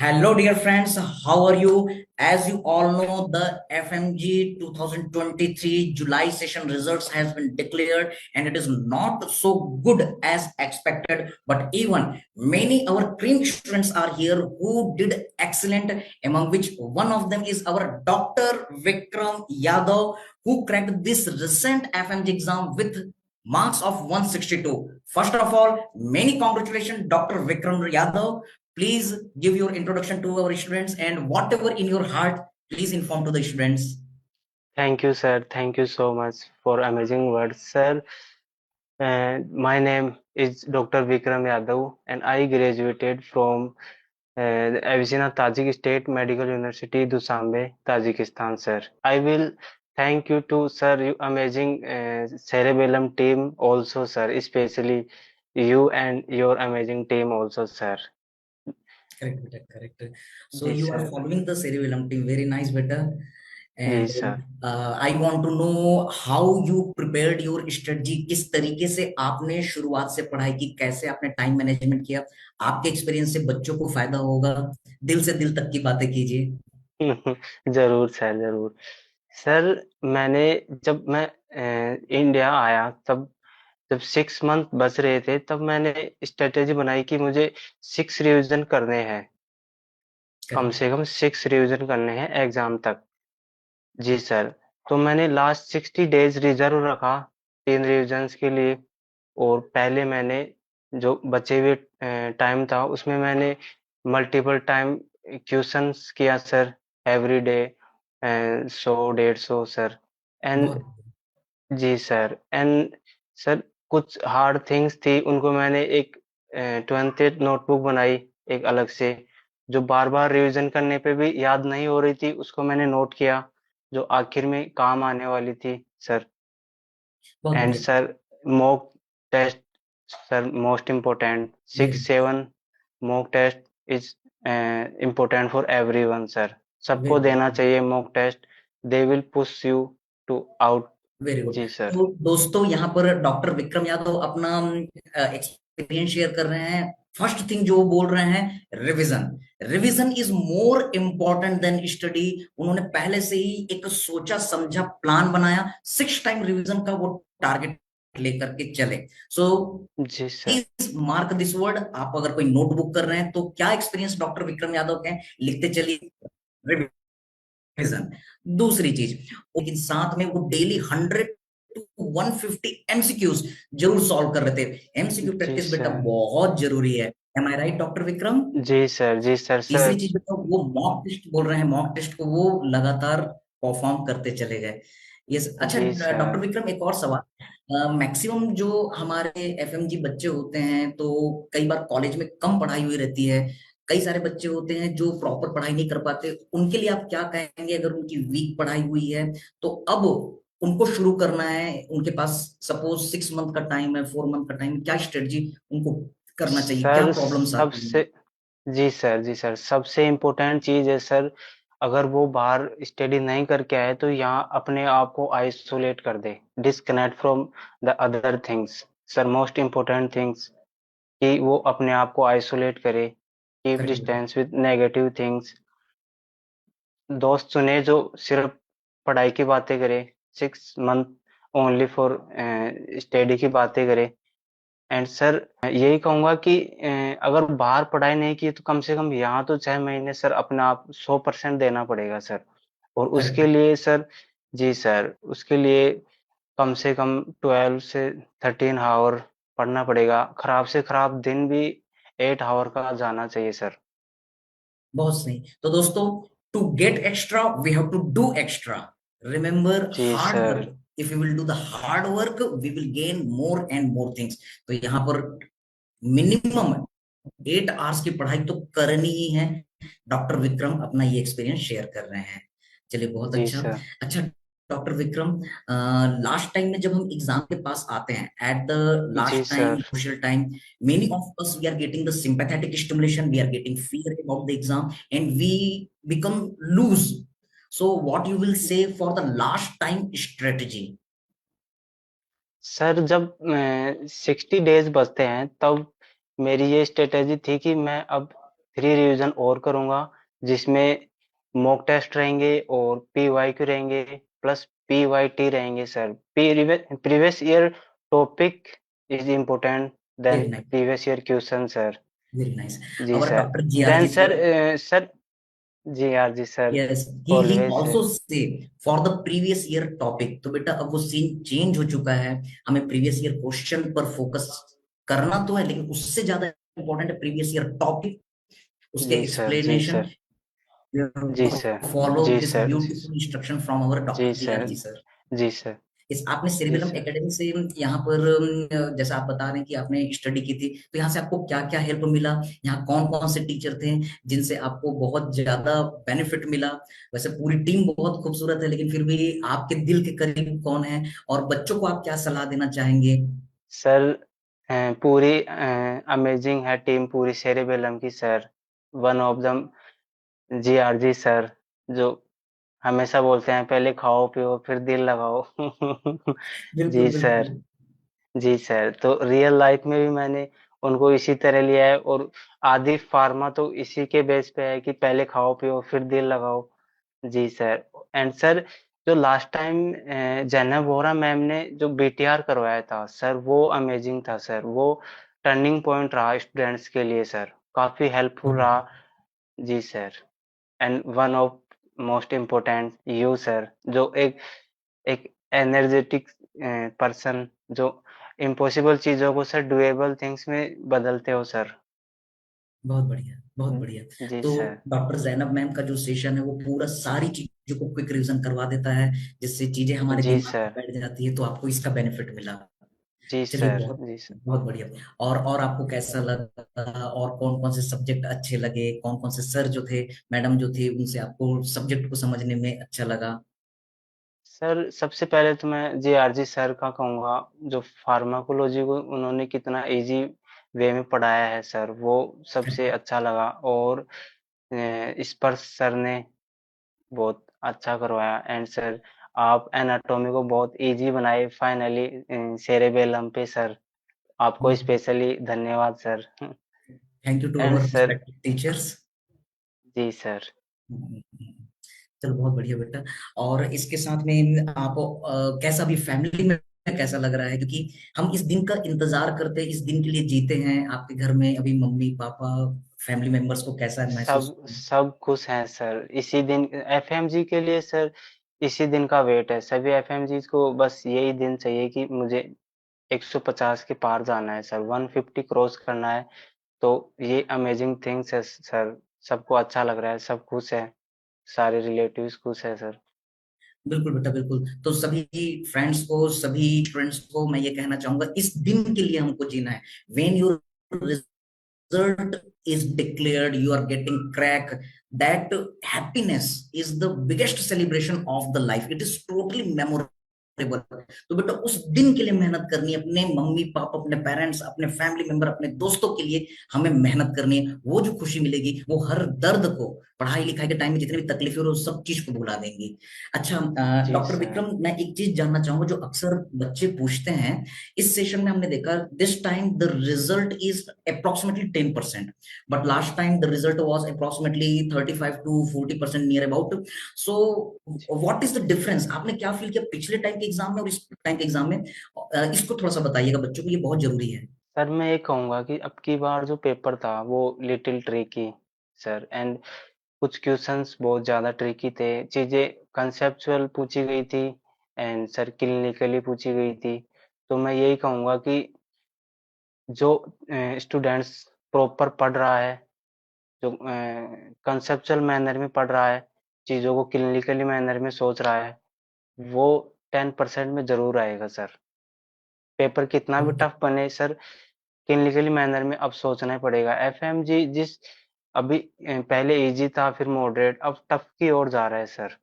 Hello, dear friends. How are you? As you all know, the FMG 2023 July session results has been declared, and it is not so good as expected. But even many our cream students are here who did excellent. Among which one of them is our Dr. Vikram Yadav, who cracked this recent FMG exam with marks of 162. First of all, many congratulations, Dr. Vikram Yadav. Please give your introduction to our students, and whatever in your heart, please inform to the students. Thank you, sir. Thank you so much for amazing words, sir. My name is Dr. Vikram Yadav, and I graduated from Avicenna Tajik State Medical University, Dushanbe, Tajikistan, sir. I will thank you to sir, you amazing cerebellum team also, sir, especially you and your amazing team also, sir. Correct, beta, correct. So Yes, you are sir. following the cerebellum team. Very nice, beta. And Yes, sir. I want to know how you prepared your strategy. किस तरीके से आपने शुरुआत से पढ़ाई की, कैसे आपने टाइम मैनेजमेंट किया? आपके एक्सपीरियंस से बच्चों को फायदा होगा। दिल से दिल तक की बातें कीजिए। जरूर सर, जरूर। सर, मैंने जब मैं इंडिया आया तब जब 6 मंथ बच रहे थे तब मैंने स्ट्रेटेजी बनाई कि मुझे 6 रिवीजन करने हैं, कम करेक्ट। से कम 6 रिवीजन करने हैं एग्जाम तक। जी सर। तो मैंने लास्ट 60 डेज रिजर्व रखा 3 रिवीजन्स के लिए। और पहले मैंने जो बचे हुए टाइम था उसमें मैंने मल्टीपल टाइम क्वेश्चंस किया sir, every day 100 150 sir. And बहुत जी सर, एंड सर कुछ हार्ड थिंग्स थी उनको मैंने एक 20th नोटबुक बनाई एक अलग से, जो बार बार रिवीजन करने पे भी याद नहीं हो रही थी, उसको मैंने नोट किया, जो आखिर में काम आने वाली थी सर। बहुत एंड बढ़िया। Sir mock test, sir most important, very 6 7 mock test is important for everyone sir. सबको वेरी देना चाहिए mock test, they will push you to out. Very good. Ji sir. तो दोस्तों, यहाँ पर डॉक्टर विक्रम यादव अपना एक्सपीरियंस शेयर कर रहे हैं। फर्स्ट थिंग जो वो बोल रहे हैं, revision. Revision is more important then study. उन्होंने पहले से ही एक सोचा समझा प्लान बनाया, 6 टाइम रिवीजन का वो टारगेट लेकर के चले। सो जी sir. Please mark this word. आप अगर कोई नोटबुक कर रहे हैं तो क्या एक्सपीरियंस डॉक्टर विक्रम यादव के हैं, लिखते चलिए रिवीजन। दूसरी चीज, लेकिन साथ में वो डेली 100 to 150 MCQs जरूर सॉल्व कर रहे थे। एमसीक्यू जी प्रैक्टिस बेटा सर। बहुत जरूरी है। एम आई राइट डॉक्टर विक्रम? जी सर। जी सर। तीसरी सर। चीज बेटा, वो मॉक टेस्ट बोल रहे हैं, मॉक टेस्ट को वो लगातार परफॉर्म करते चले गए। ये अच्छा जी डॉक्टर सर। विक्रम, एक और सवाल। मैक्सिमम जो हमारे एफएमजी बच्चे होते हैं, तो कई बार कॉलेज में कम पढ़ाई हुई रहती है। कई सारे बच्चे होते हैं जो प्रॉपर पढ़ाई नहीं कर पाते। उनके लिए आप क्या कहेंगे? अगर उनकी वीक पढ़ाई हुई है तो अब उनको शुरू करना है, उनके पास सपोज 6 मंथ का टाइम है, 4 मंथ का टाइम, क्या स्ट्रेटजी उनको करना चाहिए? क्या सर प्रॉब्लम्स आती हैं? सबसे जी सर। जी सर, सबसे इम्पोर्टेंट चीज है सर, अगर वो बाहर स्टडी नहीं करके आए तो यहाँ अपने आप को आइसोलेट कर दे, disconnect from the other things. Sir most important things कि वो अपने आप को आइसोलेट करे, कीप करेक्ट बेटा। Distance with negative things. दोस्त चुने जो सिर्फ पढ़ाई की बातें करे, 6 मंथ ओनली फॉर स्टडी की बातें करे। एंड सर यही कहूंगा कि अगर बाहर पढ़ाई नहीं की तो कम से कम यहाँ तो 6 महीने सर अपना आप 100% देना पड़ेगा सर। और उसके करेक्ट। लिए सर, जी सर, उसके लिए कम से कम 12 से 13 आवर पढ़ना पड़ेगा, खराब से खराब दिन भी 8 आवर का जाना चाहिए सर। बहुत सही। तो दोस्तों, to get extra we have to do extra. Remember ji hard sir. Work. If you will do the hard work, we will gain more and more things. तो यहाँ पर मिनिमम 8 आवर्स की पढ़ाई तो करनी ही है। डॉक्टर विक्रम अपना ये एक्सपीरियंस शेयर कर रहे हैं। चलिए, बहुत जी अच्छा। सर। अच्छा डॉक्टर विक्रम, लास्ट टाइम में जब हम एग्जाम के पास आते हैं, at the ji last time, sir. Crucial time, many of us we are getting the sympathetic stimulation, we are getting fear about the exam, and we become loose. So what you will say for the last time strategy? Sir जब 60 days बचते हैं तब मेरी ये strategy थी कि मैं अब 3 रिवीजन और करूंगा, जिसमें मॉक टेस्ट रहेंगे और पीवाईक्यू रहेंगे प्लस पीवाईटी रहेंगे sir. Previous year topic is important then very nice, previous year question sir. Very nice. जी और सर। डॉक्टर जी आर देन जी सर, सर, सर जी R G sir, yes, he always also sir. से for the previous year topic. तो बेटा अब वो सीन चेंज हो चुका है, हमें प्रीवियस ईयर क्वेश्चन पर फोकस करना तो है, लेकिन उससे ज्यादा इंपॉर्टेंट है प्रीवियस ईयर टॉपिक, उसके जी सर, जी एक्सप्लेनेशन। सर, जी सर, फॉलो जी this sir, beautiful instruction from our जी डॉक्टर जी आर सर, जी सर। जी सर, इस आपने जी सेरेबेलम सर। एकेडमी से यहाँ पर जैसा आप बता रहे हैं कि आपने स्टडी की थी, तो यहाँ से आपको क्या क्या हेल्प मिला? यहाँ कौन कौन से टीचर थे जिनसे आपको बहुत ज्यादा बेनिफिट मिला? वैसे पूरी टीम बहुत खूबसूरत है, लेकिन फिर भी आपके दिल के करीब कौन है, और बच्चों को आप क्या सलाह देना चाहेंगे? सर, पूरी अमेजिंग है टीम पूरी सेरेबेलम की sir. One of the G R G sir, जो हमेशा बोलते हैं पहले खाओ पियो फिर दिल लगाओ। बिल्कुल जी सर, बिल्कुल। जी सर। तो रियल लाइफ में भी मैंने उनको इसी तरह लिया है, और आदि फार्मा तो इसी के बेस पे है कि पहले खाओ पियो फिर दिल लगाओ। जी सर। एंड सर, जो last time Zainab Vora ma'am ने जो बीटीआर करवाया था सर, वो अमेजिंग था सर। वो टर्निंग पॉइंट रहा स्टूडेंट्स के लिए सर, काफी हेल्पफुल रहा। जी sir. And one of most important you sir, जो एक एक एनर्जेटिक पर्सन, जो इम्पॉसिबल चीजों को सर डुएबल थिंग्स में बदलते हो सर। बहुत बढ़िया, बहुत बढ़िया। जी तो सर, डॉक्टर जैनब मैम का जो सेशन है वो पूरा सारी चीजों को क्विक रिवीजन करवा देता है, जिससे चीजें हमारे जी दिमाग में सर, बैठ जाती है, तो आपको इसका बेनिफिट मिला। जी चलिए, सर, बहुत जी सर। बहुत बढ़िया। और आपको कैसा लगा, और कौन कौन से सब्जेक्ट अच्छे लगे, कौन कौन से सर जो थे, मैडम जो थे, उनसे आपको सब्जेक्ट को समझने में अच्छा लगा? सर, सबसे पहले तो मैं जेआरजी सर का कहूँगा, जो फार्माकोलॉजी को उन्होंने कितना इजी वे में पढ़ाया है सर, वो सबसे अच्छा लगा। और स्पर्श सर ने बहुत अच्छा करवाया। एंड सर, आप एनाटॉमी को बहुत इजी बनाए फाइनली सेरेबेलम पे सर, आपको स्पेशली धन्यवाद sir. Thank you to and our sir, respected teachers. Ji sir. चलो, बहुत बढ़िया बेटा। और इसके साथ में आप कैसा भी फैमिली में कैसा लग रहा है, क्योंकि हम इस दिन का इंतजार करते हैं, इस दिन के लिए जीते हैं। आपके घर में अभी मम्मी पापा, फैमिली मेंबर्स को कैसा महसूस सब हो रहा है? सब खुश हैं सर, इसी दिन एफएमजी के लिए सर, इसी दिन का वेट है सभी एफएमजी को। बस यही दिन चाहिए कि मुझे 150 के पार जाना है सर, 150 क्रॉस करना है। तो ये अमेजिंग थिंग्स है सर, सबको अच्छा लग रहा है, सब खुश है, सारे रिलेटिव्स खुश है सर। बिल्कुल बेटा, बिल्कुल। तो सभी फ्रेंड्स को, सभी स्टूडेंट्स को मैं ये कहना चाहूंगा, इस दिन के लिए हमको जीना है। When your result is declared, you are getting crack, that happiness is the biggest celebration of the life, it is totally memorable। तो बेटा उस दिन के लिए मेहनत करनी है, अपने मम्मी पापा, अपने पेरेंट्स, अपने फैमिली मेंबर, अपने दोस्तों के लिए हमें मेहनत करनी है। वो जो खुशी मिलेगी, वो हर दर्द को, पढ़ाई लिखाई के टाइम में जितनी भी तकलीफें हो रही, वो सब चीज को भुला देंगी। अच्छा, जी डॉक्टर सर। विक्रम, मैं एक चीज जानना चाहूंगा, जो अक्सर बच्चे पूछते हैं। इस सेशन में हमने देखा, this time the result is approximately 10%, but last time the result was approximately 35 to 40% near about. So what is the difference, आपने क्या फील किया पिछले टाइम के एग्जाम में और इस टाइम के एग्जाम में? इसको थोड़ा सा बताइएगा, बच्चों को ये बहुत जरूरी है। सर, मैं ये कहूंगा कि अब की बार जो पेपर था वो लिटिल ट्रिकी सर। एंड कुछ क्वेश्चंस बहुत ज़्यादा ट्रिकी थे, चीज़ें कंसेप्चुअल पूछी गई थी एंड सर क्लिनिकली पूछी गई थी। तो मैं यही कहूँगा कि जो स्टूडेंट्स प्रॉपर पढ़ रहा है, जो कंसेप्चुअल मैनर में पढ़ रहा है, चीज़ों को क्लिनिकली मैनर में सोच रहा है, वो 10% में ज़रूर आएगा सर। पेपर कितना भी ओके। टफ बने सर, क्लिनिकली मैनर में अब सोचना ही पड़ेगा। एफएमजी जिस अभी पहले इजी था, फिर मॉडरेट, अब टफ की ओर जा रहा है सर।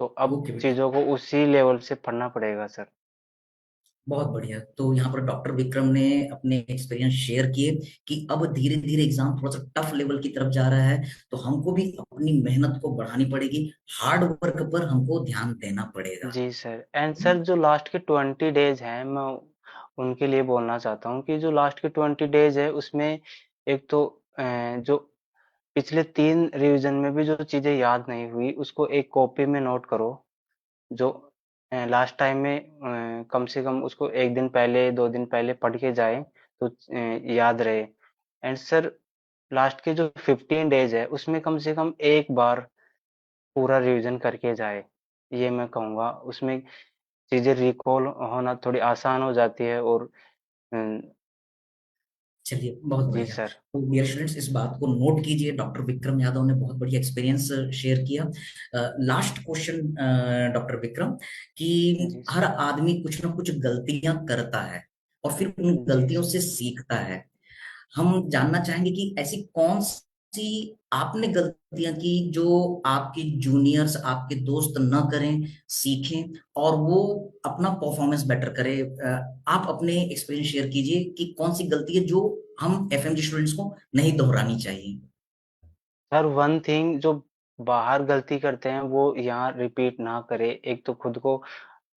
तो अब ओके बेटा, चीजों को उसी लेवल से पढ़ना पड़ेगा सर। बहुत बढ़िया। तो यहाँ पर डॉक्टर विक्रम ने अपने एक्सपीरियंस शेयर किए कि अब धीरे धीरे एग्जाम थोड़ा सा टफ लेवल की तरफ जा रहा है, तो हमको भी अपनी मेहनत को बढ़ानी पड़ेगी, हार्ड वर्क पर हमको ध्यान देना पड़ेगा। जी सर। एंड सर, जो लास्ट के 20 डेज हैं, मैं उनके लिए बोलना चाहता हूँ कि जो लास्ट के 20 डेज है उसमें एक तो जो पिछले 3 रिवीजन में भी जो चीजें याद नहीं हुई उसको एक कॉपी में नोट करो, जो लास्ट टाइम में कम से कम उसको 1 दिन पहले 2 दिन पहले पढ़ के जाए तो याद रहे। एंड सर, लास्ट के जो 15 डेज है उसमें कम से कम एक बार पूरा रिवीजन करके जाए, ये मैं कहूँगा। उसमें चीजें रिकॉल होना थोड़ी आसान हो जाती है। और अम, चलिए बहुत जी बढ़िया। सर। तो डियर स्टूडेंट्स, इस बात को नोट कीजिए, डॉक्टर विक्रम यादव ने बहुत बढ़िया एक्सपीरियंस शेयर किया। लास्ट क्वेश्चन डॉक्टर विक्रम, कि जी हर सर। आदमी कुछ ना कुछ गलतियां करता है और फिर उन जी गलतियों सर। से सीखता है। हम जानना चाहेंगे कि ऐसी कौन सी आपने गलतियां की जो आपके जूनियर्स, आपके दोस्त न करें, सीखें और वो अपना परफॉर्मेंस बेटर करे। आप अपने एक्सपीरियंस शेयर कीजिए कि कौन सी गलती है जो हम एफएमजी स्टूडेंट्स को नहीं दोहरानी चाहिए। सर, वन थिंग जो बाहर गलती करते हैं वो यहाँ रिपीट ना करे। एक तो खुद को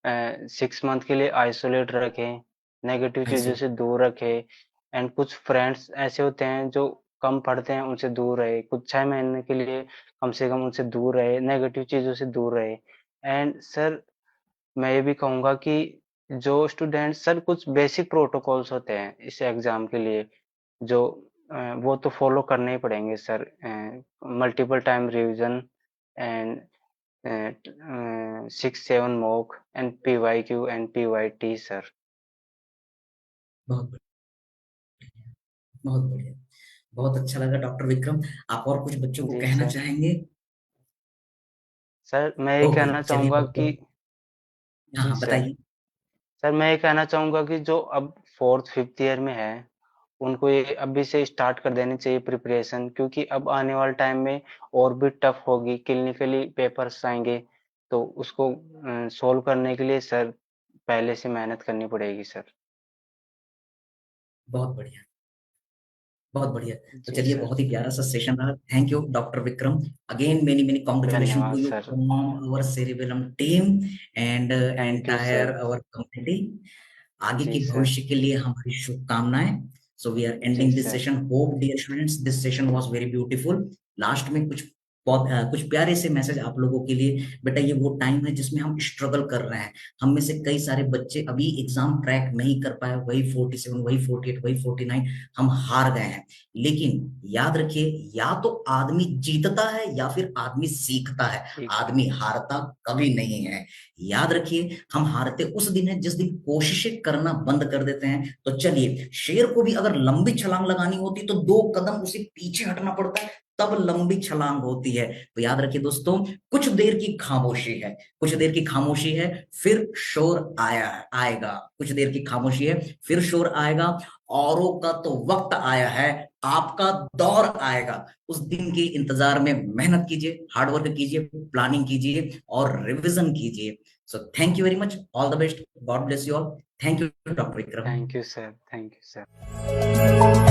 6 मंथ के लिए आइसोलेट रखें, नेगेटिव चीजों आइसोलेट। से दूर रखें। एंड कुछ फ्रेंड्स ऐसे होते हैं जो कम पढ़ते हैं, उनसे दूर रहे, कुछ 6 महीने के लिए कम से कम उनसे दूर रहे, नेगेटिव चीजों से दूर रहे। एंड सर, मैं ये भी कहूँगा कि जो स्टूडेंट, सर कुछ बेसिक प्रोटोकॉल्स होते हैं इस एग्जाम के लिए, जो वो तो फॉलो करने ही पड़ेंगे sir. Multiple time revision and 6-7 mock and PYQ and PYT sir. बहुत बढ़िया, बहुत बढ़िया। बहुत अच्छा लगा डॉक्टर विक्रम। आप और कुछ बच्चों को जी कहना सर। चाहेंगे? सर, मैं ये ओके, कहना चलिए चाहूँगा बहुत कि बहुत। हाँ जी हाँ, सर। बताइए। सर, मैं ये कहना चाहूँगा कि जो अब 4th 5th ईयर में है, उनको ये अभी से स्टार्ट कर देनी चाहिए प्रिपरेशन, क्योंकि अब आने वाले टाइम में और भी टफ होगी, क्लिनिकली पेपर्स आएंगे, तो उसको सोल्व करने के लिए सर पहले से मेहनत करनी पड़ेगी सर। बहुत बढ़िया, बहुत बढ़िया। तो जी चलिए, सर। बहुत ही प्यारा सा सेशन रहा। Thank you doctor Vikram. Again many many congratulation to धन्यवाद you sir. From our Cerebellum team and thank you entire sir. Our community. आगे जी के सर। भविष्य के लिए हमारी शुभकामनाएं। सो वी आर जी ending this sir. Session. Hope dear students this session was very beautiful. Last में कुछ बहुत कुछ प्यारे से मैसेज आप लोगों के लिए। बेटा, ये वो टाइम है जिसमें हम स्ट्रगल कर रहे हैं। हम में से कई सारे बच्चे अभी एग्जाम क्रैक नहीं कर पाए, वही 47, वही 48, वही 49, हम हार गए हैं। लेकिन याद रखिए, या तो आदमी जीतता है या फिर आदमी सीखता है। ठीक। आदमी हारता कभी नहीं है। याद रखिए, हम हारते उस दिन है जिस दिन कोशिशें करना बंद कर देते हैं। तो चलिए, शेर को भी अगर लंबी छलांग लगानी होती तो 2 कदम उसे पीछे हटना पड़ता है, तब लंबी छलांग होती है। तो याद रखिए दोस्तों, कुछ देर की खामोशी है, कुछ देर की खामोशी है, फिर शोर आएगा। कुछ देर की खामोशी है, फिर शोर आएगा। औरों का तो वक्त आया है, आपका दौर आएगा। उस दिन के इंतजार में मेहनत कीजिए, हार्डवर्क कीजिए, प्लानिंग कीजिए और रिविजन कीजिए। So thank you very much, all the best, God bless you all. Thank you doctor Vikram. Thank you sir. Thank you sir.